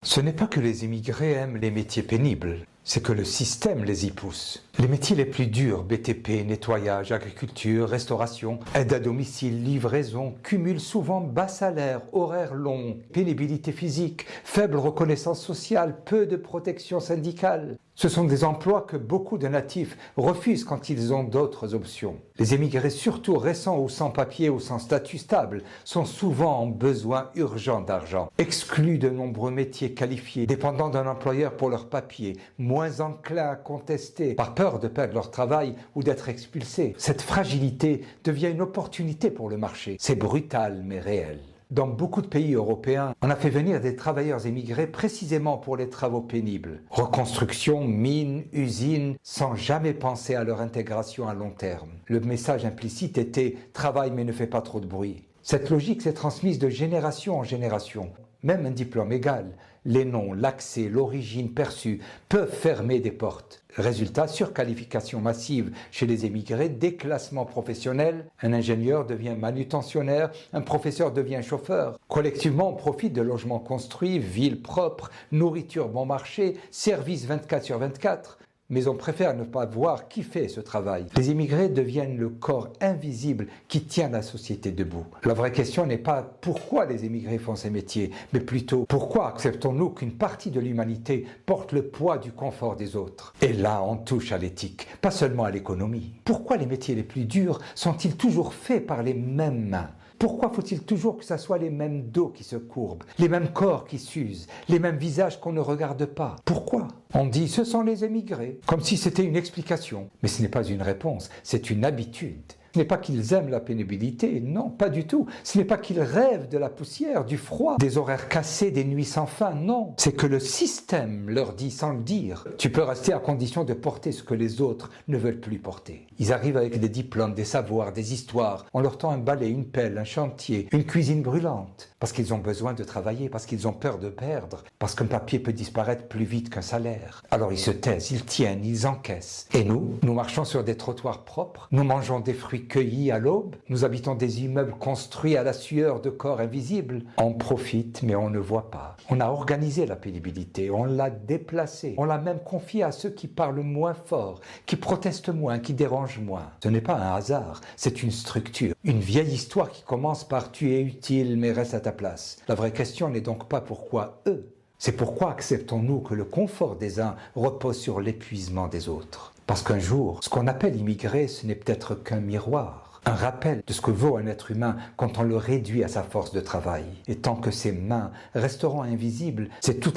Ce n'est pas que les immigrés aiment les métiers pénibles, c'est que le système les y pousse. Les métiers les plus durs, BTP, nettoyage, agriculture, restauration, aide à domicile, livraison, cumulent souvent bas salaire, horaires longs, pénibilité physique, faible reconnaissance sociale, peu de protection syndicale. Ce sont des emplois que beaucoup de natifs refusent quand ils ont d'autres options. Les émigrés, surtout récents ou sans papier ou sans statut stable, sont souvent en besoin urgent d'argent, exclus de nombreux métiers qualifiés, dépendants d'un employeur pour leurs papiers, moins enclins à contester, par peur de perdre leur travail ou d'être expulsés. Cette fragilité devient une opportunité pour le marché. C'est brutal mais réel. Dans beaucoup de pays européens, on a fait venir des travailleurs émigrés précisément pour les travaux pénibles. Reconstruction, mines, usines, sans jamais penser à leur intégration à long terme. Le message implicite était « travaille mais ne fais pas trop de bruit ». Cette logique s'est transmise de génération en génération. Même un diplôme égal, les noms, l'accès, l'origine perçue peuvent fermer des portes. Résultat, surqualification massive chez les émigrés, déclassement professionnel, un ingénieur devient manutentionnaire, un professeur devient chauffeur. Collectivement, on profite de logements construits, villes propres, nourriture bon marché, services 24/24. Mais on préfère ne pas voir qui fait ce travail. Les immigrés deviennent le corps invisible qui tient la société debout. La vraie question n'est pas pourquoi les immigrés font ces métiers, mais plutôt pourquoi acceptons-nous qu'une partie de l'humanité porte le poids du confort des autres. Et là, on touche à l'éthique, pas seulement à l'économie. Pourquoi les métiers les plus durs sont-ils toujours faits par les mêmes mains ? Pourquoi faut-il toujours que ce soit les mêmes dos qui se courbent, les mêmes corps qui s'usent, les mêmes visages qu'on ne regarde pas? Pourquoi? On dit ce sont les émigrés, comme si c'était une explication. Mais ce n'est pas une réponse, c'est une habitude. Ce n'est pas qu'ils aiment la pénibilité, non, pas du tout. Ce n'est pas qu'ils rêvent de la poussière, du froid, des horaires cassés, des nuits sans fin, non. C'est que le système leur dit sans le dire. Tu peux rester à condition de porter ce que les autres ne veulent plus porter. Ils arrivent avec des diplômes, des savoirs, des histoires. On leur tend un balai, une pelle, un chantier, une cuisine brûlante. Parce qu'ils ont besoin de travailler, parce qu'ils ont peur de perdre, parce qu'un papier peut disparaître plus vite qu'un salaire. Alors ils se taisent, ils tiennent, ils encaissent. Et nous marchons sur des trottoirs propres, nous mangeons des fruits cueillis à l'aube, nous habitons des immeubles construits à la sueur de corps invisibles. On profite, mais on ne voit pas. On a organisé la pénibilité, on l'a déplacée, on l'a même confiée à ceux qui parlent moins fort, qui protestent moins, qui dérangent moins. Ce n'est pas un hasard, c'est une structure. Une vieille histoire qui commence par « tu es utile mais reste à ta place ». La vraie question n'est donc pas pourquoi eux, c'est pourquoi acceptons-nous que le confort des uns repose sur l'épuisement des autres. Parce qu'un jour, ce qu'on appelle immigré, ce n'est peut-être qu'un miroir, un rappel de ce que vaut un être humain quand on le réduit à sa force de travail. Et tant que ses mains resteront invisibles, c'est toute